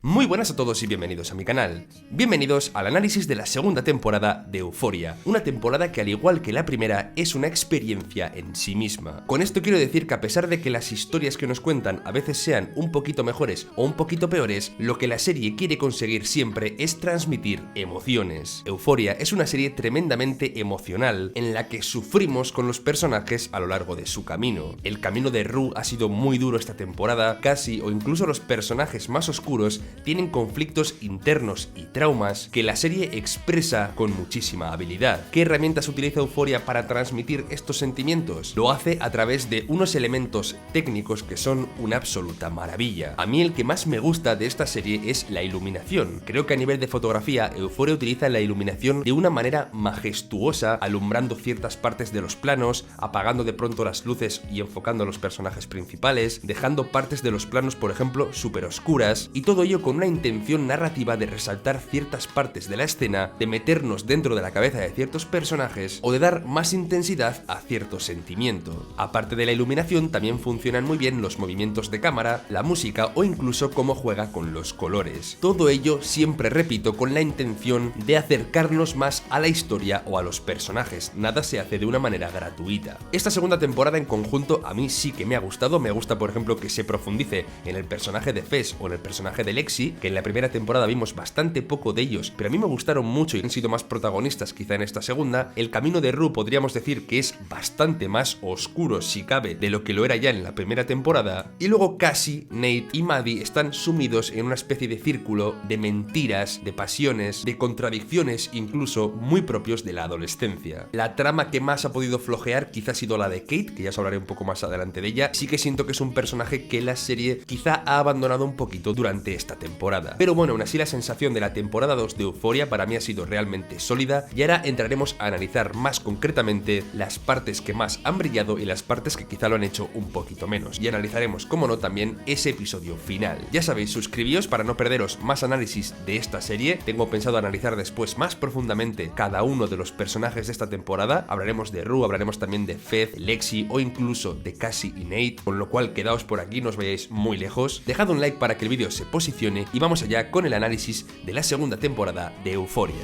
Muy buenas a todos y bienvenidos a mi canal. Bienvenidos al análisis de la segunda temporada de Euphoria, una temporada que al igual que la primera es una experiencia en sí misma. Con esto quiero decir que a pesar de que las historias que nos cuentan a veces sean un poquito mejores o un poquito peores, lo que la serie quiere conseguir siempre es transmitir emociones. Euphoria es una serie tremendamente emocional en la que sufrimos con los personajes a lo largo de su camino. El camino de Rue ha sido muy duro esta temporada, casi o incluso los personajes más oscuros tienen conflictos internos y traumas que la serie expresa con muchísima habilidad. ¿Qué herramientas utiliza Euphoria para transmitir estos sentimientos? Lo hace a través de unos elementos técnicos que son una absoluta maravilla. A mí el que más me gusta de esta serie es la iluminación. Creo que a nivel de fotografía, Euphoria utiliza la iluminación de una manera majestuosa, alumbrando ciertas partes de los planos, apagando de pronto las luces y enfocando a los personajes principales, dejando partes de los planos, por ejemplo, súper oscuras, y todo ello con una intención narrativa de resaltar ciertas partes de la escena, de meternos dentro de la cabeza de ciertos personajes o de dar más intensidad a cierto sentimiento. Aparte de la iluminación, también funcionan muy bien los movimientos de cámara, la música o incluso cómo juega con los colores. Todo ello, siempre repito, con la intención de acercarnos más a la historia o a los personajes. Nada se hace de una manera gratuita. Esta segunda temporada en conjunto a mí sí que me ha gustado. Me gusta, por ejemplo, que se profundice en el personaje de Fess o en el personaje de Lexi, que en la primera temporada vimos bastante poco de ellos, pero a mí me gustaron mucho y han sido más protagonistas quizá en esta segunda. El camino de Rue podríamos decir que es bastante más oscuro, si cabe, de lo que lo era ya en la primera temporada. Y luego Cassie, Nate y Maddie están sumidos en una especie de círculo de mentiras, de pasiones, de contradicciones incluso muy propios de la adolescencia. La trama que más ha podido flojear quizá ha sido la de Kate, que ya os hablaré un poco más adelante de ella. Sí que siento que es un personaje que la serie quizá ha abandonado un poquito durante esta temporada. Pero bueno, aún así la sensación de la temporada 2 de Euphoria para mí ha sido realmente sólida, y ahora entraremos a analizar más concretamente las partes que más han brillado y las partes que quizá lo han hecho un poquito menos, y analizaremos, como no, también ese episodio final. Ya sabéis, suscribíos para no perderos más análisis de esta serie. Tengo pensado analizar después más profundamente cada uno de los personajes de esta temporada. Hablaremos de Rue, hablaremos también de Fez, Lexi o incluso de Cassie y Nate, con lo cual quedaos por aquí, no os vayáis muy lejos. Dejad un like para que el vídeo se posicione y vamos allá con el análisis de la segunda temporada de Euphoria.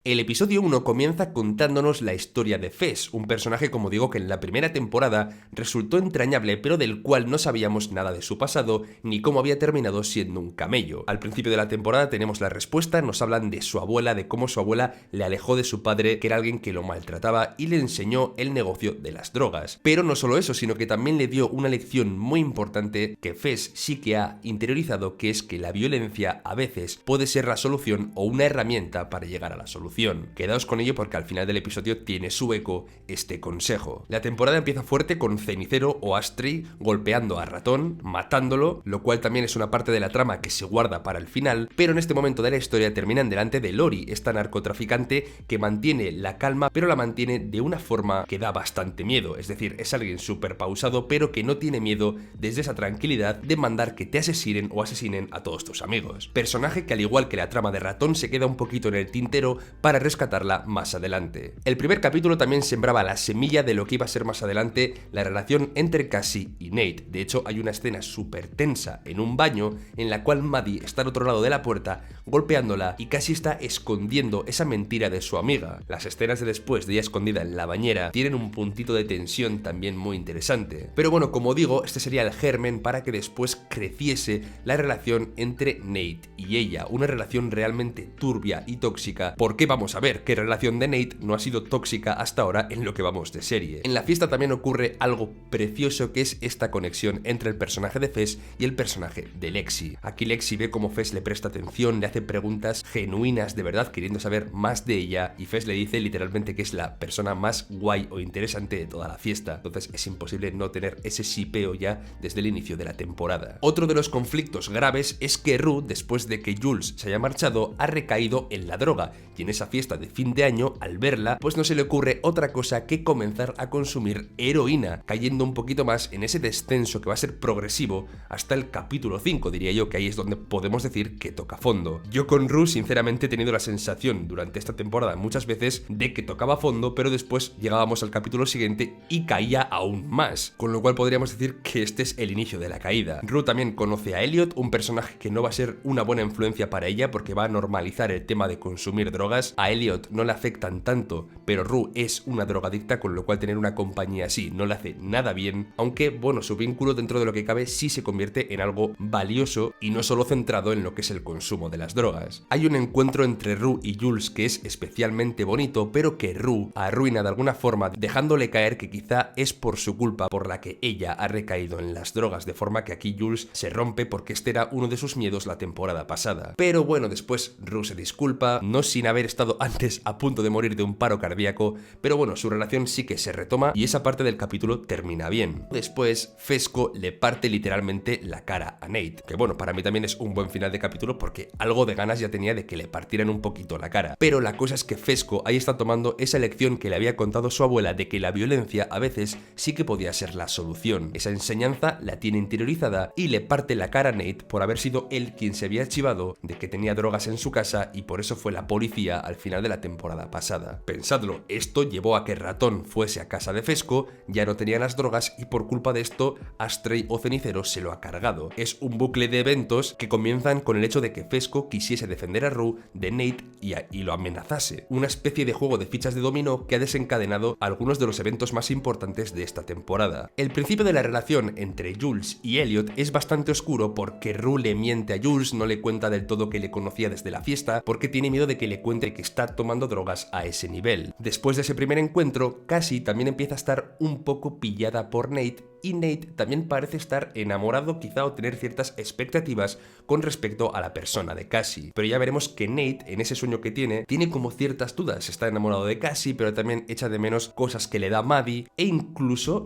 El episodio 1 comienza contándonos la historia de Fess, un personaje, como digo, que en la primera temporada resultó entrañable, pero del cual no sabíamos nada de su pasado ni cómo había terminado siendo un camello. Al principio de la temporada tenemos la respuesta, nos hablan de su abuela, de cómo su abuela le alejó de su padre, que era alguien que lo maltrataba y le enseñó el negocio de las drogas. Pero no solo eso, sino que también le dio una lección muy importante que Fess sí que ha interiorizado, que es que la violencia a veces puede ser la solución o una herramienta para llegar a la solución. Quedaos con ello porque al final del episodio tiene su eco este consejo. La temporada empieza fuerte con Cenicero o Ashtray golpeando a Ratón, matándolo, lo cual también es una parte de la trama que se guarda para el final, pero en este momento de la historia terminan delante de Lori, esta narcotraficante que mantiene la calma, pero la mantiene de una forma que da bastante miedo. Es decir, es alguien súper pausado, pero que no tiene miedo desde esa tranquilidad de mandar que te asesinen o asesinen a todos tus amigos. Personaje que, al igual que la trama de Ratón, se queda un poquito en el tintero para rescatarla más adelante. El primer capítulo también sembraba la semilla de lo que iba a ser más adelante la relación entre Cassie y Nate. De hecho, hay una escena súper tensa en un baño en la cual Maddie está al otro lado de la puerta golpeándola y Cassie está escondiendo esa mentira de su amiga. Las escenas de después de ella escondida en la bañera tienen un puntito de tensión también muy interesante. Pero bueno, como digo, este sería el germen para que después creciese la relación entre Nate y ella, una relación realmente turbia y tóxica. ¿Por qué? Vamos a ver qué relación de Nate no ha sido tóxica hasta ahora en lo que vamos de serie. En la fiesta también ocurre algo precioso, que es esta conexión entre el personaje de Fess y el personaje de Lexi. Aquí Lexi ve cómo Fess le presta atención, le hace preguntas genuinas de verdad, queriendo saber más de ella, y Fess le dice literalmente que es la persona más guay o interesante de toda la fiesta. Entonces es imposible no tener ese shipeo ya desde el inicio de la temporada. Otro de los conflictos graves es que Rue, después de que Jules se haya marchado, ha recaído en la droga, y en ese esa fiesta de fin de año, al verla, pues no se le ocurre otra cosa que comenzar a consumir heroína, cayendo un poquito más en ese descenso que va a ser progresivo hasta el capítulo 5, diría yo, que ahí es donde podemos decir que toca fondo. Yo con Rue sinceramente he tenido la sensación durante esta temporada muchas veces de que tocaba fondo, pero después llegábamos al capítulo siguiente y caía aún más, con lo cual podríamos decir que este es el inicio de la caída. Rue también conoce a Elliot, un personaje que no va a ser una buena influencia para ella porque va a normalizar el tema de consumir drogas. A Elliot no le afectan tanto, pero Rue es una drogadicta, con lo cual tener una compañía así no le hace nada bien, aunque bueno, su vínculo dentro de lo que cabe sí se convierte en algo valioso y no solo centrado en lo que es el consumo de las drogas. Hay un encuentro entre Rue y Jules que es especialmente bonito, pero que Rue arruina de alguna forma, dejándole caer que quizá es por su culpa por la que ella ha recaído en las drogas, de forma que aquí Jules se rompe porque este era uno de sus miedos la temporada pasada. Pero bueno, después Rue se disculpa, no sin haber estado antes a punto de morir de un paro cardíaco, pero bueno, su relación sí que se retoma y esa parte del capítulo termina bien. Después, Fesco le parte literalmente la cara a Nate, que bueno, para mí también es un buen final de capítulo porque algo de ganas ya tenía de que le partieran un poquito la cara. Pero la cosa es que Fesco ahí está tomando esa lección que le había contado su abuela de que la violencia a veces sí que podía ser la solución. Esa enseñanza la tiene interiorizada y le parte la cara a Nate por haber sido él quien se había archivado de que tenía drogas en su casa y por eso fue la policía al final de la temporada pasada. Pensadlo, esto llevó a que Ratón fuese a casa de Fesco, ya no tenía las drogas y por culpa de esto Ashtray o Cenicero se lo ha cargado. Es un bucle de eventos que comienzan con el hecho de que Fesco quisiese defender a Rue de Nate y lo amenazase. Una especie de juego de fichas de dominó que ha desencadenado algunos de los eventos más importantes de esta temporada. El principio de la relación entre Jules y Elliot es bastante oscuro porque Rue le miente a Jules, no le cuenta del todo que le conocía desde la fiesta porque tiene miedo de que le cuente que está tomando drogas a ese nivel. Después de ese primer encuentro, Cassie también empieza a estar un poco pillada por Nate y Nate también parece estar enamorado quizá o tener ciertas expectativas con respecto a la persona de Cassie. Pero ya veremos que Nate, en ese sueño que tiene como ciertas dudas. Está enamorado de Cassie, pero también echa de menos cosas que le da Maddie e incluso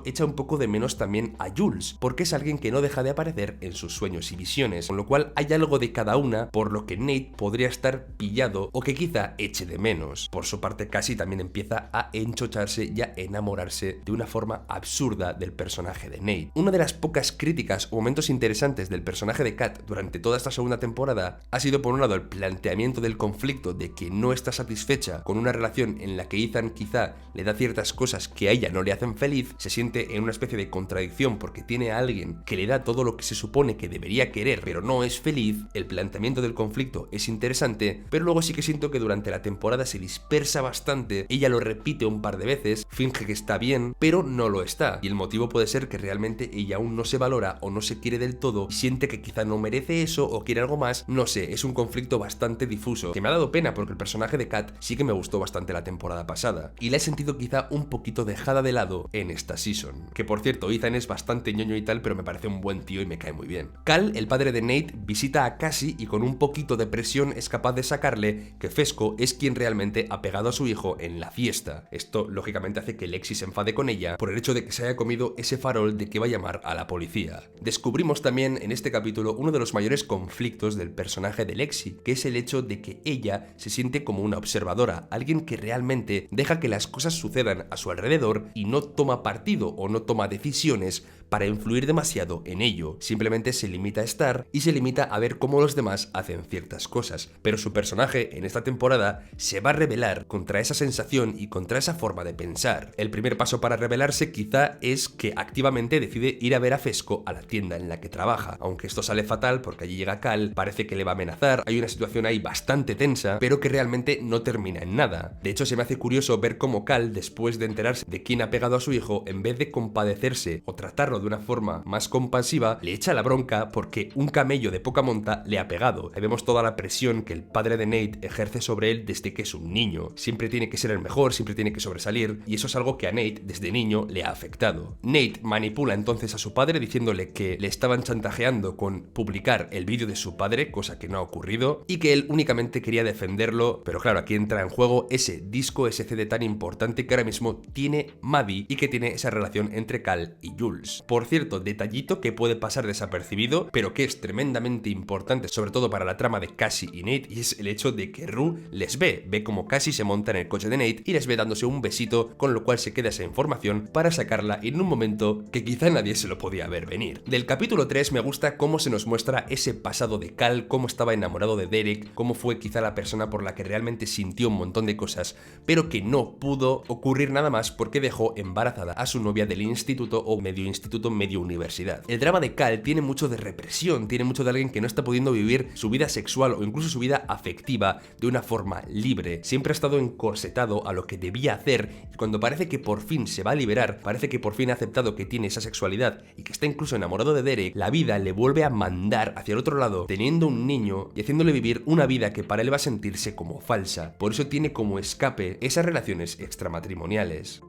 echa un poco de menos también a Jules, porque es alguien que no deja de aparecer en sus sueños y visiones, con lo cual hay algo de cada una por lo que Nate podría estar pillado o que quizá eche de menos. Por su parte, Cassie también empieza a enchocharse y a enamorarse de una forma absurda del personaje de Nate. Una de las pocas críticas o momentos interesantes del personaje de Kat durante toda esta segunda temporada ha sido por un lado el planteamiento del conflicto de que no está satisfecha con una relación en la que Ethan quizá le da ciertas cosas que a ella no le hacen feliz, se siente en una especie de contradicción porque tiene a alguien que le da todo lo que se supone que debería querer pero no es feliz. El planteamiento del conflicto es interesante, pero luego sí que siento que durante la temporada se dispersa bastante, ella lo repite un par de veces, finge que está bien, pero no lo está, y el motivo puede ser que realmente ella aún no se valora o no se quiere del todo, siente que quizá no merece eso o quiere algo más, no sé, es un conflicto bastante difuso, que me ha dado pena porque el personaje de Kat sí que me gustó bastante la temporada pasada, y la he sentido quizá un poquito dejada de lado en esta season. Que por cierto, Ethan es bastante ñoño y tal, pero me parece un buen tío y me cae muy bien. Cal, el padre de Nate, visita a Cassie y con un poquito de presión es capaz de sacarle que Fesco es quien realmente ha pegado a su hijo en la fiesta. Esto lógicamente hace que Lexi se enfade con ella por el hecho de que se haya comido ese farol de que va a llamar a la policía. Descubrimos también en este capítulo uno de los mayores conflictos del personaje de Lexi, que es el hecho de que ella se siente como una observadora, alguien que realmente deja que las cosas sucedan a su alrededor y no toma partido o no toma decisiones para influir demasiado en ello, simplemente se limita a estar y se limita a ver cómo los demás hacen ciertas cosas, pero su personaje en esta temporada se va a rebelar contra esa sensación y contra esa forma de pensar. El primer paso para rebelarse quizá es que activamente decide ir a ver a Fesco a la tienda en la que trabaja, aunque esto sale fatal porque allí llega Cal, parece que le va a amenazar, hay una situación ahí bastante tensa, pero que realmente no termina en nada. De hecho, se me hace curioso ver cómo Cal, después de enterarse de quién ha pegado a su hijo, en vez de compadecerse o tratarlo de una forma más compasiva, le echa la bronca porque un camello de poca monta le ha pegado. Ahí vemos toda la presión que el padre de Nate ejerce sobre él desde que es un niño. Siempre tiene que ser el mejor, siempre tiene que sobresalir, y eso es algo que a Nate desde niño le ha afectado. Nate manipula entonces a su padre diciéndole que le estaban chantajeando con publicar el vídeo de su padre, cosa que no ha ocurrido, y que él únicamente quería defenderlo, pero claro, aquí entra en juego ese disco, ese CD tan importante que ahora mismo tiene Maddie y que tiene esa relación entre Cal y Jules. Por cierto, detallito que puede pasar desapercibido, pero que es tremendamente importante, sobre todo para la trama de Cassie y Nate, y es el hecho de que Rue les ve como Cassie se monta en el coche de Nate y les ve dándose un besito, con lo cual se queda esa información para sacarla en un momento que quizá nadie se lo podía ver venir. Del capítulo 3 me gusta cómo se nos muestra ese pasado de Cal, cómo estaba enamorado de Derek, cómo fue quizá la persona por la que realmente sintió un montón de cosas, pero que no pudo ocurrir nada más porque dejó embarazada a su novia del instituto, o medio instituto, medio universidad. El drama de Cal tiene mucho de represión, tiene mucho de alguien que no está pudiendo vivir su vida sexual o incluso su vida afectiva de una forma libre. Siempre ha estado encorsetado a lo que debía hacer, y cuando parece que por fin se va a liberar, parece que por fin ha aceptado que tiene esa sexualidad y que está incluso enamorado de Derek, la vida le vuelve a mandar hacia el otro lado, teniendo un niño y haciéndole vivir una vida que para él va a sentirse como falsa. Por eso tiene como escape esas relaciones extramatrimoniales.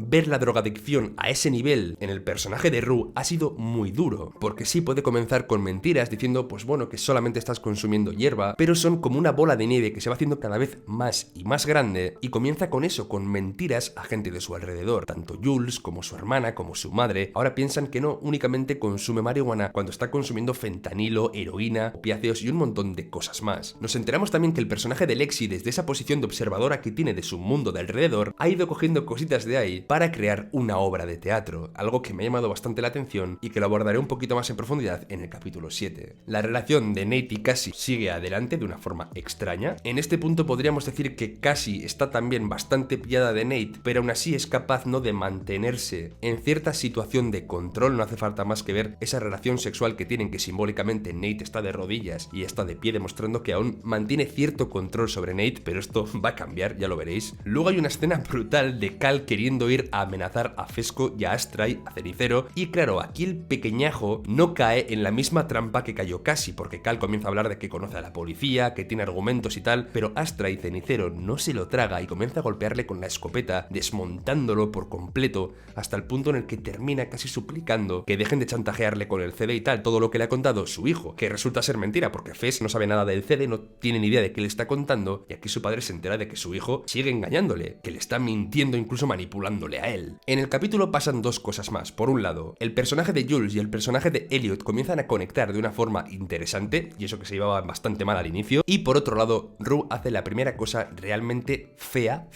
Ver la drogadicción a ese nivel en el personaje de Rue ha sido muy duro, porque sí puede comenzar con mentiras diciendo pues bueno que solamente estás consumiendo hierba, pero son como una bola de nieve que se va haciendo cada vez más y más grande y comienza con eso, con mentiras a gente de su alrededor. Tanto Jules como su hermana como su madre ahora piensan que no únicamente consume marihuana cuando está consumiendo fentanilo, heroína, opiáceos y un montón de cosas más. Nos enteramos también que el personaje de Lexi, desde esa posición de observadora que tiene de su mundo de alrededor, ha ido cogiendo cositas de ahí para crear una obra de teatro, algo que me ha llamado bastante la atención y que lo abordaré un poquito más en profundidad en el capítulo 7. La relación de Nate y Cassie sigue adelante de una forma extraña. En este punto podríamos decir que Cassie está también bastante pillada de Nate, pero aún así es capaz no de mantenerse en cierta situación de control. No hace falta más que ver esa relación sexual que tienen, que simbólicamente Nate está de rodillas y está de pie, demostrando que aún mantiene cierto control sobre Nate, pero esto va a cambiar, ya lo veréis. Luego hay una escena brutal de Cal queriendo ir a amenazar a Fesco y a Astray, a Cenicero, y claro, aquí el pequeñajo no cae en la misma trampa que cayó Cassie, porque Cal comienza a hablar de que conoce a la policía, que tiene argumentos y tal, pero Astray, Cenicero, no se lo traga y comienza a golpearle con la escopeta, desmontándolo por completo, hasta el punto en el que termina casi suplicando que dejen de chantajearle con el CD y tal, todo lo que le ha contado su hijo, que resulta ser mentira, porque Fes no sabe nada del CD, no tiene ni idea de qué le está contando, y aquí su padre se entera de que su hijo sigue engañándole, que le está mintiendo, incluso manipulándole a él. En el capítulo pasan dos cosas más. Por un lado, el personaje de Jules y el personaje de Elliot comienzan a conectar de una forma interesante, y eso que se llevaba bastante mal al inicio, y por otro lado, Rue hace la primera cosa realmente fea,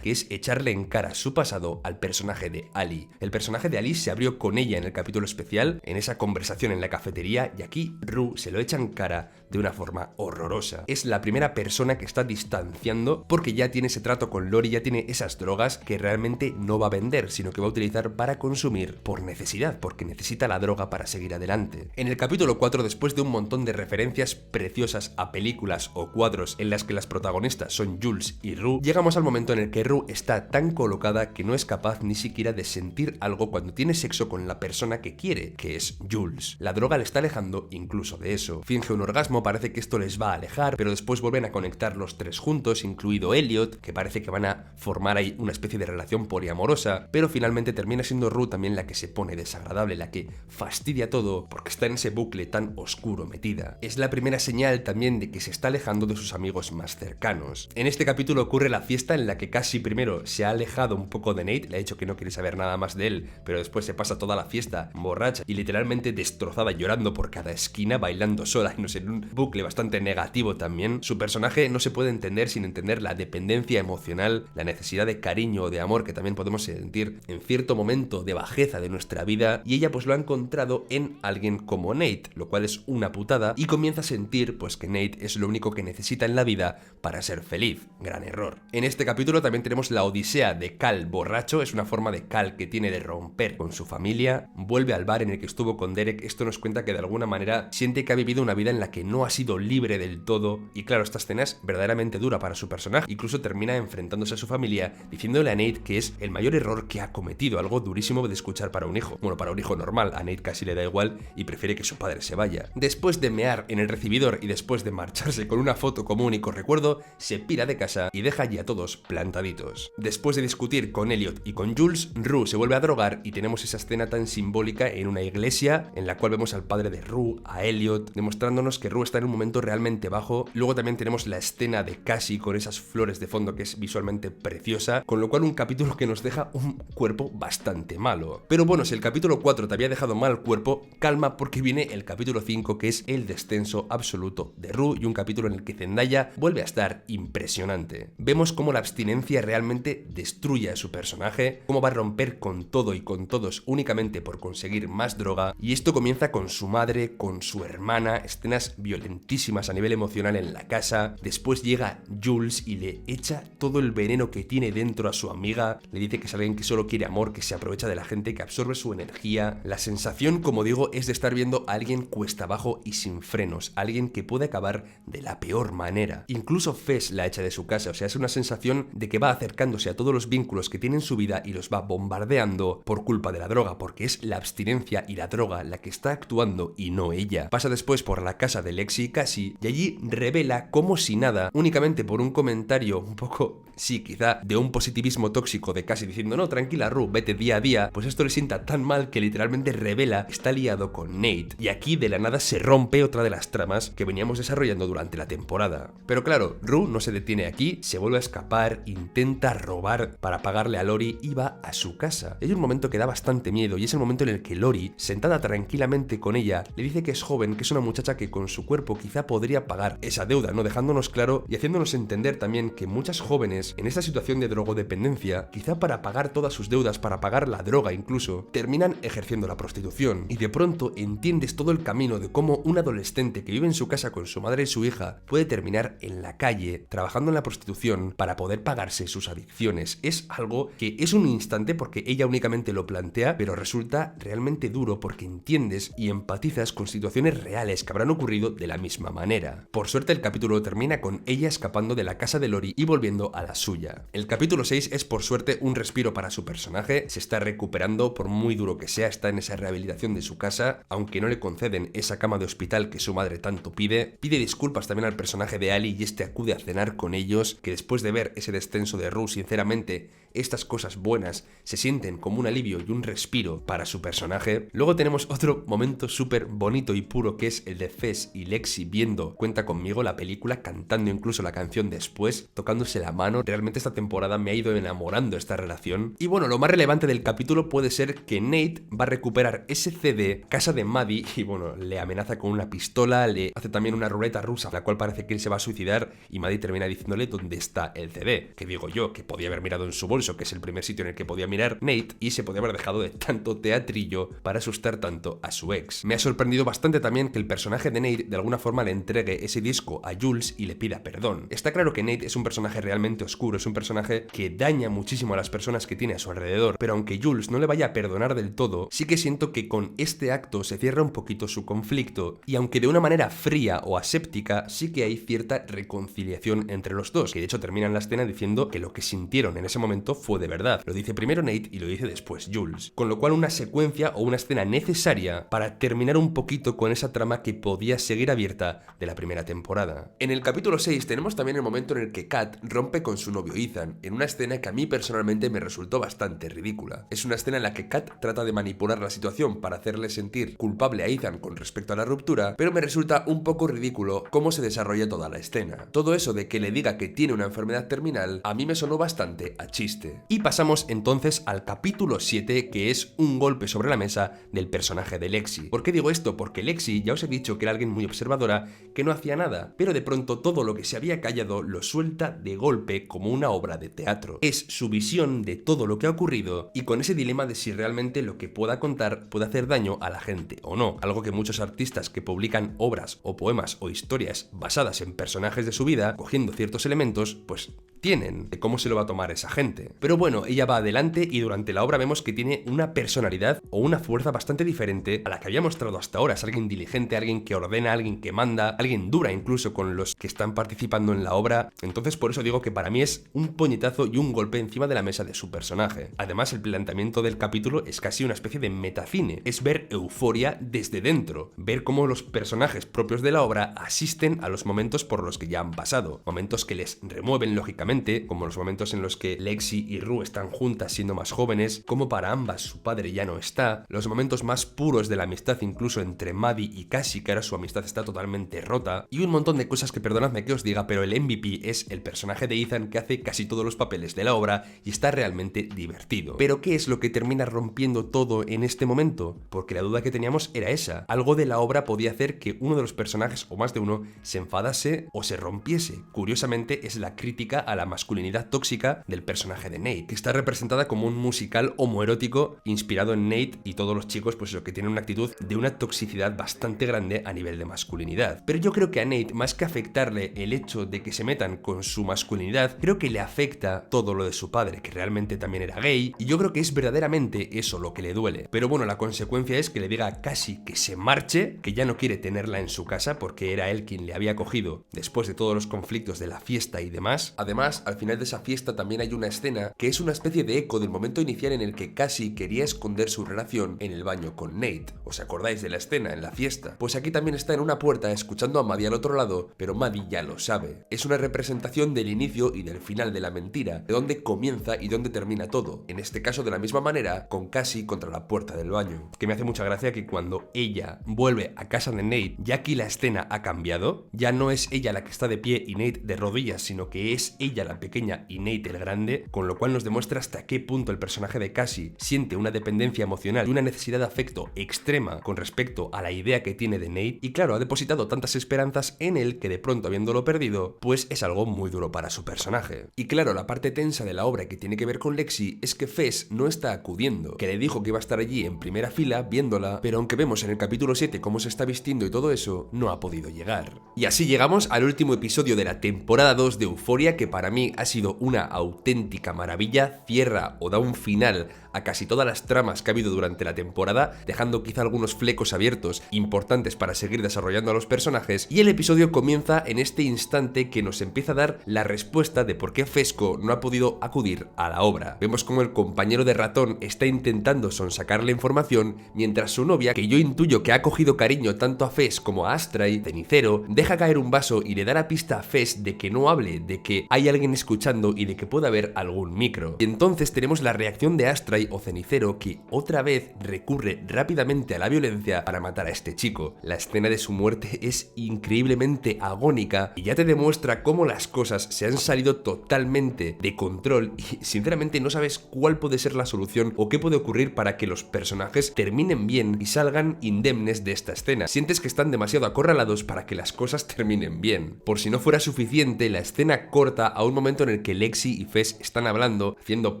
que es echarle en cara su pasado al personaje de Ali. El personaje de Ali se abrió con ella en el capítulo especial, en esa conversación en la cafetería, y aquí Rue se lo echa en cara de una forma horrorosa. Es la primera persona que está distanciando porque ya tiene ese trato con Lori, ya tiene esas drogas que realmente no va a vender, sino que va a utilizar para consumir por necesidad, porque necesita la droga para seguir adelante. En el capítulo 4, después de un montón de referencias preciosas a películas o cuadros en las que las protagonistas son Jules y Rue, llegamos al momento en el que Rue está tan colocada que no es capaz ni siquiera de sentir algo cuando tiene sexo con la persona que quiere, que es Jules. La droga le está alejando incluso de eso. Finge un orgasmo, parece que esto les va a alejar, pero después vuelven a conectar los tres juntos, incluido Elliot, que parece que van a formar ahí una especie de relación poliamorosa, pero finalmente termina siendo Rue también la que se pone desagradable, la que fastidia todo porque está en ese bucle tan oscuro metida. Es la primera señal también de que se está alejando de sus amigos más cercanos. En este capítulo ocurre la fiesta en la que Cassie primero se ha alejado un poco de Nate, le ha dicho que no quiere saber nada más de él, pero después se pasa toda la fiesta borracha y literalmente destrozada, llorando por cada esquina, bailando sola, y no sé, en un bucle bastante negativo también. Su personaje no se puede entender sin entender la dependencia emocional, la necesidad de cariño o de amor que también podemos sentir en cierto momento de bajeza de nuestra vida, y ella pues lo ha encontrado en alguien como Nate, lo cual es una putada, y comienza a sentir pues que Nate es lo único que necesita en la vida para ser feliz. Gran error. En este capítulo también tenemos la odisea de Cal borracho, es una forma de Cal que tiene de romper con su familia, vuelve al bar en el que estuvo con Derek. Esto nos cuenta que de alguna manera siente que ha vivido una vida en la que no ha sido libre del todo, y claro, esta escena es verdaderamente dura para su personaje, incluso termina enfrentándose a su familia, diciéndole a Nate que es el mayor error que ha cometido, algo durísimo de escuchar para un hijo. Bueno, para un hijo normal, a Nate casi le da igual y prefiere que su padre se vaya. Después de mear en el recibidor y después de marcharse con una foto como único recuerdo, se pira de casa y deja allí a todos plantaditos. Después de discutir con Elliot y con Jules, Rue se vuelve a drogar y tenemos esa escena tan simbólica en una iglesia en la cual vemos al padre de Rue, a Elliot, demostrándonos que Rue está en un momento realmente bajo. Luego también tenemos la escena de Cassie con esas flores de fondo que es visualmente preciosa, con lo cual un capítulo que nos deja un cuerpo bastante malo. Pero bueno, si el capítulo 4 te había dejado mal cuerpo, calma porque viene el capítulo 5, que es el descenso absoluto de Rue, y un capítulo en el que Zendaya vuelve a estar impresionante. Vemos cómo la abstinencia realmente destruye a su personaje, cómo va a romper con todo y con todos únicamente por conseguir más droga, y esto comienza con su madre, con su hermana, escenas violentísimas a nivel emocional en la casa. Después llega Jules y le echa todo el veneno que tiene dentro a su amiga, le dice que es alguien que solo quiere amor, que se aprovecha de la gente, que absorbe su energía. La sensación, como digo, es de estar viendo a alguien cuesta abajo y sin frenos, alguien que puede acabar de la peor manera. Incluso Fess la echa de su casa, o sea, es una sensación de que va acercándose a todos los vínculos que tiene en su vida y los va bombardeando por culpa de la droga, porque es la abstinencia y la droga la que está actuando y no ella. Pasa después por la casa de Lexi y Cassie y allí revela como si nada, únicamente por un comentario un poco, sí, quizá de un positivismo tóxico de Cassie diciendo no, tranquila Rue, vete día a día, pues esto le sienta tan mal que literalmente revela que está liado con Nate. Y aquí de la nada se rompe otra de las tramas que veníamos desarrollando durante la temporada. Pero claro, Rue no se detiene aquí, se vuelve a escapar, intenta robar para pagarle a Lori y va a su casa. Hay un momento que da bastante miedo y es el momento en el que Lori, sentada tranquilamente con ella, le dice que es joven, que es una muchacha que con su cuerpo quizá podría pagar esa deuda, ¿no? Dejándonos claro y haciéndonos entender también que muchas jóvenes en esta situación de drogodependencia, quizá para pagar todas sus deudas, para pagar la droga incluso, terminan ejerciendo la prostitución. Y de pronto entiendes todo el camino de cómo un adolescente que vive en su casa con su madre y su hija puede terminar en la calle trabajando en la prostitución para poder pagarse sus adicciones. Es algo que es un instante porque ella únicamente lo plantea, pero resulta realmente duro porque entiendes y empatizas con situaciones reales que habrán ocurrido de la misma manera. Por suerte el capítulo termina con ella escapando de la casa de Lori y volviendo a la suya. El capítulo 6 es por suerte un respiro para su personaje, se está recuperando por muy duro que sea, está en esa rehabilitación de su casa, aunque no le conceden esa cama de hospital que su madre tanto pide disculpas también al personaje de Ali y este acude a cenar con ellos, que después de ver ese descenso de Rue, sinceramente, estas cosas buenas se sienten como un alivio y un respiro para su personaje. Luego tenemos otro momento súper bonito y puro que es el de Fess y Lexi viendo Cuenta conmigo, la película, cantando incluso la canción después, tocándose la mano. Realmente esta temporada me ha ido enamorando esta relación. Y bueno, lo más relevante del capítulo puede ser que Nate va a recuperar ese CD, casa de Maddie, y bueno, le amenaza con una pistola, le hace también una ruleta rusa, la cual parece que él se va a suicidar y Maddie termina diciéndole dónde está el CD, que digo yo, que podía haber mirado en su bolso, que es el primer sitio en el que podía mirar Nate, y se podía haber dejado de tanto teatrillo para asustar tanto a su ex. Me ha sorprendido bastante también que el personaje de Nate de alguna forma le entregue ese disco a Jules y le pida perdón. Está claro que Nate es un personaje realmente oscuro, es un personaje que daña muchísimo a las personas que tiene a su alrededor, pero aunque Jules no le vaya a perdonar del todo, sí que siento que con este acto se cierra un poquito su conflicto, y aunque de una manera fría o aséptica, sí que hay cierta reconciliación entre los dos, que de hecho terminan la escena diciendo que lo que sintieron en ese momento fue de verdad. Lo dice primero Nate y lo dice después Jules. Con lo cual una secuencia o una escena necesaria para terminar un poquito con esa trama que podía seguir abierta de la primera temporada. En el capítulo 6 tenemos también el momento en el que Kat rompe con su novio Ethan, en una escena que a mí personalmente me resultó bastante ridícula. Es una escena en la que Kat trata de manipular la situación para hacerle sentir culpable a Ethan con respecto a la ruptura, pero me resulta un poco ridículo cómo se desarrolla toda la escena. Todo eso de que le diga que tiene una enfermedad terminal a mí me sonó bastante a chiste. Y pasamos entonces al capítulo 7, que es un golpe sobre la mesa del personaje de Lexi. ¿Por qué digo esto? Porque Lexi, ya os he dicho que era alguien muy observadora, que no hacía nada, pero de pronto todo lo que se había callado lo suelta de golpe como una obra de teatro. Es su visión de todo lo que ha ocurrido y con ese dilema de si realmente lo que pueda contar puede hacer daño a la gente o no. Algo que muchos artistas que publican obras o poemas o historias basadas en personajes de su vida, cogiendo ciertos elementos, pues tienen de cómo se lo va a tomar esa gente. Pero bueno, ella va adelante y durante la obra vemos que tiene una personalidad o una fuerza bastante diferente a la que había mostrado hasta ahora. Es alguien diligente, alguien que ordena, alguien que manda, alguien dura incluso con los que están participando en la obra. Entonces por eso digo que para mí es un puñetazo y un golpe encima de la mesa de su personaje. Además el planteamiento del capítulo es casi una especie de metacine. Es ver Euforia desde dentro, ver cómo los personajes propios de la obra asisten a los momentos por los que ya han pasado, momentos que les remueven lógicamente, físicamente, como los momentos en los que Lexi y Rue están juntas siendo más jóvenes, como para ambas su padre ya no está, los momentos más puros de la amistad incluso entre Maddie y Cassie, que ahora su amistad está totalmente rota, y un montón de cosas que perdonadme que os diga, pero el MVP es el personaje de Ethan que hace casi todos los papeles de la obra y está realmente divertido. Pero ¿qué es lo que termina rompiendo todo en este momento? Porque la duda que teníamos era esa. Algo de la obra podía hacer que uno de los personajes, o más de uno, se enfadase o se rompiese. Curiosamente es la crítica a la masculinidad tóxica del personaje de Nate, que está representada como un musical homoerótico inspirado en Nate y todos los chicos pues eso, que tienen una actitud de una toxicidad bastante grande a nivel de masculinidad. Pero yo creo que a Nate, más que afectarle el hecho de que se metan con su masculinidad, creo que le afecta todo lo de su padre, que realmente también era gay, y yo creo que es verdaderamente eso lo que le duele. Pero bueno, la consecuencia es que le diga a Cassie que se marche, que ya no quiere tenerla en su casa porque era él quien le había cogido después de todos los conflictos de la fiesta y demás. Además, al final de esa fiesta también hay una escena que es una especie de eco del momento inicial en el que Cassie quería esconder su relación en el baño con Nate. ¿Os acordáis de la escena en la fiesta? Pues aquí también está en una puerta escuchando a Maddie al otro lado, pero Maddie ya lo sabe. Es una representación del inicio y del final de la mentira, de dónde comienza y dónde termina todo. En este caso de la misma manera, con Cassie contra la puerta del baño. Que me hace mucha gracia que cuando ella vuelve a casa de Nate, ya aquí la escena ha cambiado, ya no es ella la que está de pie y Nate de rodillas, sino que es ella la pequeña y Nate el grande, con lo cual nos demuestra hasta qué punto el personaje de Cassie siente una dependencia emocional y una necesidad de afecto extrema con respecto a la idea que tiene de Nate, y claro, ha depositado tantas esperanzas en él que de pronto habiéndolo perdido, pues es algo muy duro para su personaje. Y claro, la parte tensa de la obra que tiene que ver con Lexi es que Fess no está acudiendo, que le dijo que iba a estar allí en primera fila viéndola, pero aunque vemos en el capítulo 7 cómo se está vistiendo y todo eso, no ha podido llegar. Y así llegamos al último episodio de la temporada 2 de Euphoria, que para mí ha sido una auténtica maravilla, cierra o da un final a casi todas las tramas que ha habido durante la temporada, dejando quizá algunos flecos abiertos importantes para seguir desarrollando a los personajes, y el episodio comienza en este instante que nos empieza a dar la respuesta de por qué Fesco no ha podido acudir a la obra. Vemos como el compañero de ratón está intentando sonsacar la información, mientras su novia, que yo intuyo que ha cogido cariño tanto a Fess como a Astray, Cenicero, deja caer un vaso y le da la pista a Fess de que no hable, de que hay alguien escuchando y de que puede haber algún micro. Y entonces tenemos la reacción de Astray o Cenicero, que otra vez recurre rápidamente a la violencia para matar a este chico. La escena de su muerte es increíblemente agónica y ya te demuestra cómo las cosas se han salido totalmente de control y sinceramente no sabes cuál puede ser la solución o qué puede ocurrir para que los personajes terminen bien y salgan indemnes de esta escena. Sientes que están demasiado acorralados para que las cosas terminen bien. Por si no fuera suficiente, la escena corta a un momento en el que Lexi y Fess están hablando, haciendo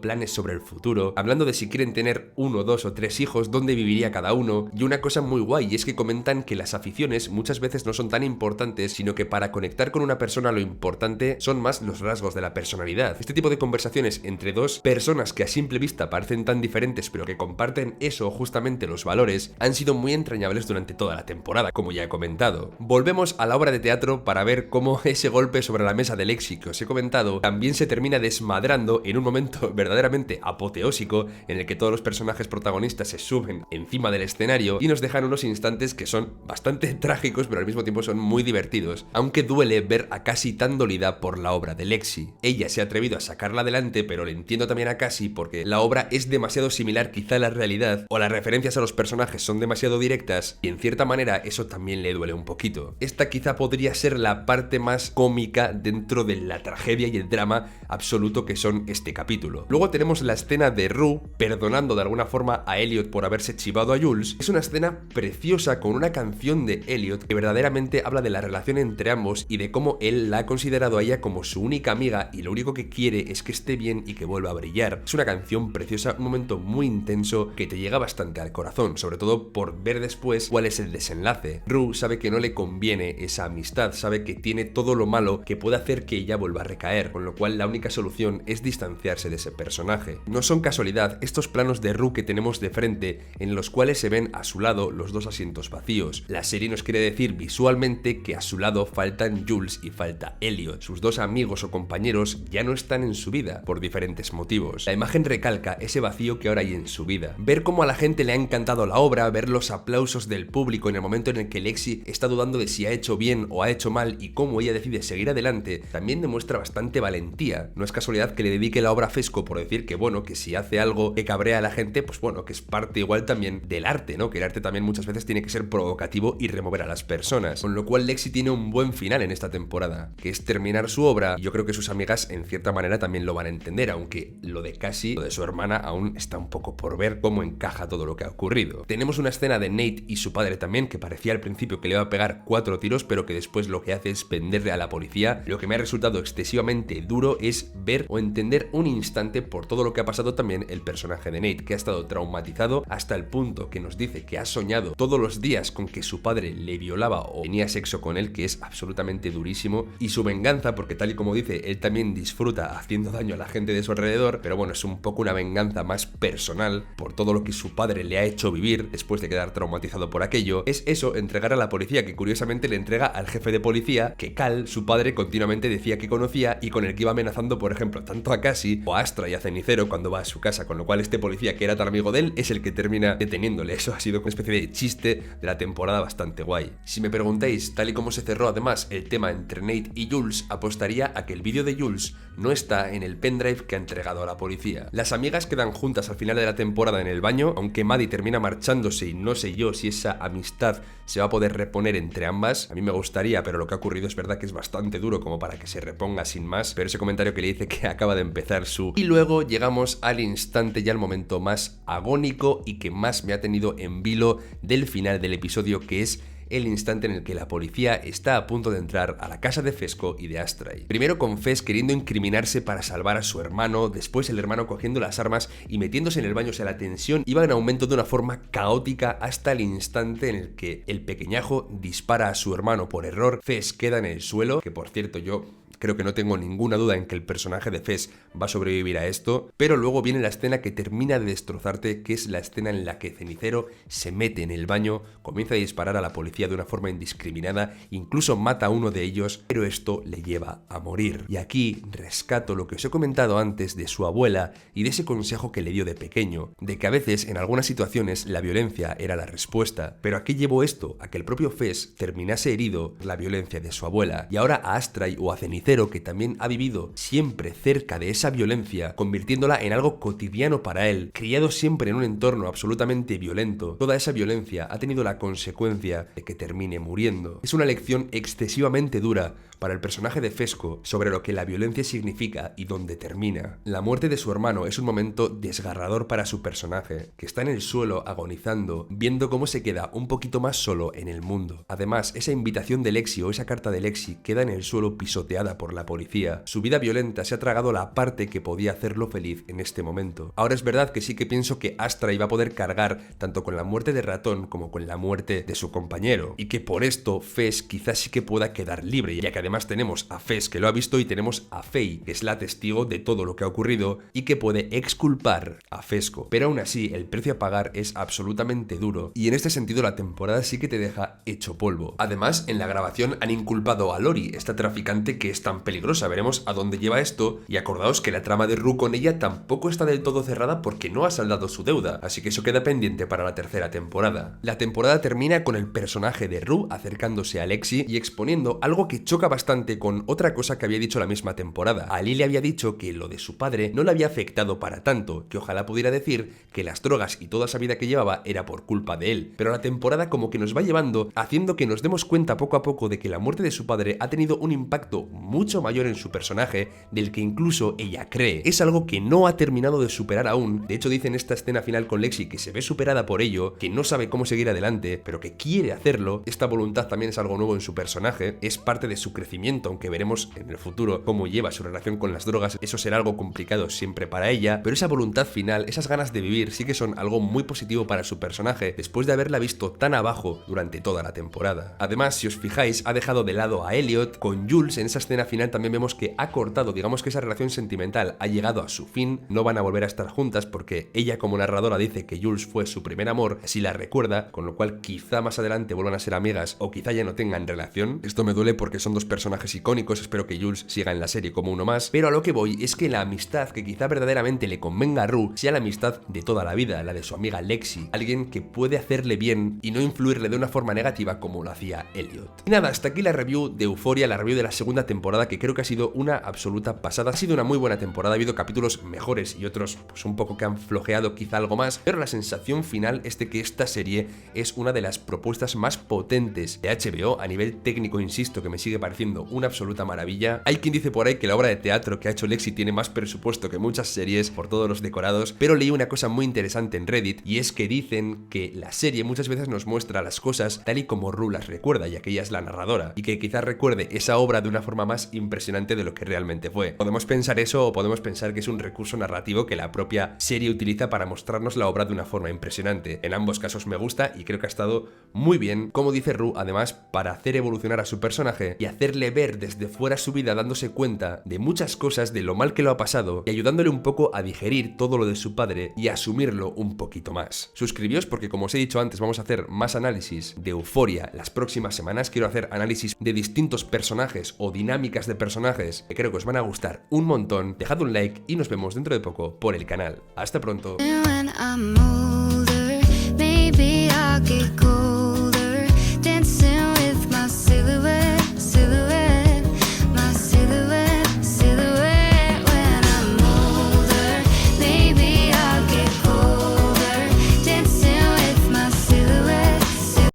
planes sobre el futuro, hablando de si quieren tener 1, 2 o 3 hijos, dónde viviría cada uno, y una cosa muy guay, y es que comentan que las aficiones muchas veces no son tan importantes, sino que para conectar con una persona lo importante son más los rasgos de la personalidad. Este tipo de conversaciones entre dos personas que a simple vista parecen tan diferentes pero que comparten eso, justamente los valores, han sido muy entrañables durante toda la temporada, como ya he comentado. Volvemos a la obra de teatro para ver cómo ese golpe sobre la mesa de Lexi que os he comentado también se termina desmadrando en un momento verdaderamente apoteósico en el que todos los personajes protagonistas se suben encima del escenario y nos dejan unos instantes que son bastante trágicos pero al mismo tiempo son muy divertidos, aunque duele ver a Cassie tan dolida por la obra de Lexi. Ella se ha atrevido a sacarla adelante, pero le entiendo también a Cassie porque la obra es demasiado similar quizá a la realidad, o las referencias a los personajes son demasiado directas y en cierta manera eso también le duele un poquito. Esta quizá podría ser la parte más cómica dentro de la tragedia y el drama absoluto que son este capítulo. Luego tenemos la escena de Rue perdonando de alguna forma a Elliot por haberse chivado a Jules. Es una escena preciosa con una canción de Elliot que verdaderamente habla de la relación entre ambos y de cómo él la ha considerado a ella como su única amiga y lo único que quiere es que esté bien y que vuelva a brillar. Es una canción preciosa, un momento muy intenso que te llega bastante al corazón, sobre todo por ver después cuál es el desenlace. Rue sabe que no le conviene esa amistad, sabe que tiene todo lo malo que puede hacer que ella vuelva a recaer, con lo cual la única solución es distanciarse de ese personaje. No son casualidad recordad estos planos de Rue que tenemos de frente, en los cuales se ven a su lado los dos asientos vacíos. La serie nos quiere decir visualmente que a su lado faltan Jules y falta Elliot. Sus dos amigos o compañeros ya no están en su vida por diferentes motivos. La imagen recalca ese vacío que ahora hay en su vida. Ver cómo a la gente le ha encantado la obra, ver los aplausos del público en el momento en el que Lexi está dudando de si ha hecho bien o ha hecho mal y cómo ella decide seguir adelante, también demuestra bastante valentía. No es casualidad que le dedique la obra a Fesco por decir que bueno, que si hace algo que cabrea a la gente, pues bueno, que es parte igual también del arte, ¿no? Que el arte también muchas veces tiene que ser provocativo y remover a las personas. Con lo cual Lexi tiene un buen final en esta temporada, que es terminar su obra, y yo creo que sus amigas en cierta manera también lo van a entender, aunque lo de Cassie, lo de su hermana, aún está un poco por ver cómo encaja todo lo que ha ocurrido. Tenemos una escena de Nate y su padre también, que parecía al principio que le iba a pegar 4 tiros, pero que después lo que hace es venderle a la policía. Lo que me ha resultado excesivamente duro es ver o entender un instante por todo lo que ha pasado también el personaje de Nate, que ha estado traumatizado hasta el punto que nos dice que ha soñado todos los días con que su padre le violaba o tenía sexo con él, que es absolutamente durísimo, y su venganza, porque tal y como dice, él también disfruta haciendo daño a la gente de su alrededor, pero bueno, es un poco una venganza más personal por todo lo que su padre le ha hecho vivir después de quedar traumatizado por aquello. Es eso, entregar a la policía, que curiosamente le entrega al jefe de policía que Cal, su padre, continuamente decía que conocía y con el que iba amenazando, por ejemplo, tanto a Cassie o a Astra y a Cenicero cuando va a su casa, con lo cual este policía que era tan amigo de él es el que termina deteniéndole. Eso ha sido una especie de chiste de la temporada bastante guay. Si me preguntáis, tal y como se cerró además el tema entre Nate y Jules, apostaría a que el vídeo de Jules no está en el pendrive que ha entregado a la policía. Las amigas quedan juntas al final de la temporada en el baño, aunque Maddie termina marchándose y no sé yo si esa amistad se va a poder reponer entre ambas. A mí me gustaría, pero lo que ha ocurrido es verdad que es bastante duro como para que se reponga sin más, pero ese comentario que le dice que acaba de empezar su... Y luego llegamos al instante y al momento más agónico y que más me ha tenido en vilo del final del episodio, que es el instante en el que la policía está a punto de entrar a la casa de Fesco y de Astray. Primero con Fes queriendo incriminarse para salvar a su hermano, después el hermano cogiendo las armas y metiéndose en el baño. O sea, la tensión iba en aumento de una forma caótica hasta el instante en el que el pequeñajo dispara a su hermano por error. Fes queda en el suelo, que por cierto yo creo que no tengo ninguna duda en que el personaje de Fes va a sobrevivir a esto, pero luego viene la escena que termina de destrozarte, que es la escena en la que Cenicero se mete en el baño, comienza a disparar a la policía de una forma indiscriminada, incluso mata a uno de ellos, pero esto le lleva a morir. Y aquí rescato lo que os he comentado antes de su abuela y de ese consejo que le dio de pequeño, de que a veces en algunas situaciones la violencia era la respuesta, pero aquí llevó esto a que el propio Fes terminase herido por la violencia de su abuela, y ahora a Astray o a Cenicero, que también ha vivido siempre cerca de esa violencia, convirtiéndola en algo cotidiano para él, criado siempre en un entorno absolutamente violento, toda esa violencia ha tenido la consecuencia de que termine muriendo. Es una lección excesivamente dura para el personaje de Fesco sobre lo que la violencia significa y dónde termina. La muerte de su hermano es un momento desgarrador para su personaje, que está en el suelo agonizando, viendo cómo se queda un poquito más solo en el mundo. Además, esa invitación de Lexi o esa carta de Lexi queda en el suelo pisoteada por la policía. Su vida violenta se ha tragado la parte que podía hacerlo feliz en este momento. Ahora es verdad que sí que pienso que Astra iba a poder cargar tanto con la muerte de Ratón como con la muerte de su compañero, y que por esto Fes quizás sí que pueda quedar libre, ya que además tenemos a Fes que lo ha visto y tenemos a Faye, que es la testigo de todo lo que ha ocurrido y que puede exculpar a Fesco. Pero aún así el precio a pagar es absolutamente duro, y en este sentido la temporada sí que te deja hecho polvo. Además, en la grabación han inculpado a Lori, esta traficante que es tan peligrosa. Veremos a dónde lleva esto, y acordaos que la trama de Rue con ella tampoco está del todo cerrada porque no ha saldado su deuda, así que eso queda pendiente para la tercera temporada. La temporada termina con el personaje de Rue acercándose a Lexi y exponiendo algo que choca bastante con otra cosa que había dicho la misma temporada. A Lee le había dicho que lo de su padre no le había afectado para tanto, que ojalá pudiera decir que las drogas y toda esa vida que llevaba era por culpa de él, pero la temporada como que nos va llevando haciendo que nos demos cuenta poco a poco de que la muerte de su padre ha tenido un impacto mucho mayor en su personaje del que incluso ella cree. Es algo que no ha terminado de superar aún. De hecho, dice en esta escena final con Lexi que se ve superada por ello, que no sabe cómo seguir adelante, pero que quiere hacerlo. Esta voluntad también es algo nuevo en su personaje, es parte de su crecimiento crecimiento, aunque veremos en el futuro cómo lleva su relación con las drogas, eso será algo complicado siempre para ella, pero esa voluntad final, esas ganas de vivir sí que son algo muy positivo para su personaje después de haberla visto tan abajo durante toda la temporada. Además, si os fijáis, ha dejado de lado a Elliot. Con Jules en esa escena final también vemos que ha cortado, digamos que esa relación sentimental ha llegado a su fin, no van a volver a estar juntas porque ella como narradora dice que Jules fue su primer amor, así la recuerda, con lo cual quizá más adelante vuelvan a ser amigas o quizá ya no tengan relación. Esto me duele porque son dos personajes icónicos, espero que Jules siga en la serie como uno más, pero a lo que voy es que la amistad que quizá verdaderamente le convenga a Rue sea la amistad de toda la vida, la de su amiga Lexi, alguien que puede hacerle bien y no influirle de una forma negativa como lo hacía Elliot. Y nada, hasta aquí la review de Euphoria, la review de la segunda temporada, que creo que ha sido una absoluta pasada. Ha sido una muy buena temporada, ha habido capítulos mejores y otros pues un poco que han flojeado quizá algo más, pero la sensación final es de que esta serie es una de las propuestas más potentes de HBO a nivel técnico, insisto, que me sigue pareciendo una absoluta maravilla. Hay quien dice por ahí que la obra de teatro que ha hecho Lexi tiene más presupuesto que muchas series por todos los decorados, pero leí una cosa muy interesante en Reddit y es que dicen que la serie muchas veces nos muestra las cosas tal y como Rue las recuerda, ya que ella es la narradora, y que quizás recuerde esa obra de una forma más impresionante de lo que realmente fue. Podemos pensar eso o podemos pensar que es un recurso narrativo que la propia serie utiliza para mostrarnos la obra de una forma impresionante. En ambos casos me gusta y creo que ha estado muy bien, como dice Rue, además para hacer evolucionar a su personaje y hacerle ver desde fuera su vida, dándose cuenta de muchas cosas, de lo mal que lo ha pasado y ayudándole un poco a digerir todo lo de su padre y a asumirlo un poquito más. Suscribíos porque, como os he dicho antes, vamos a hacer más análisis de Euphoria las próximas semanas. Quiero hacer análisis de distintos personajes o dinámicas de personajes que creo que os van a gustar un montón. Dejad un like y nos vemos dentro de poco por el canal. Hasta pronto.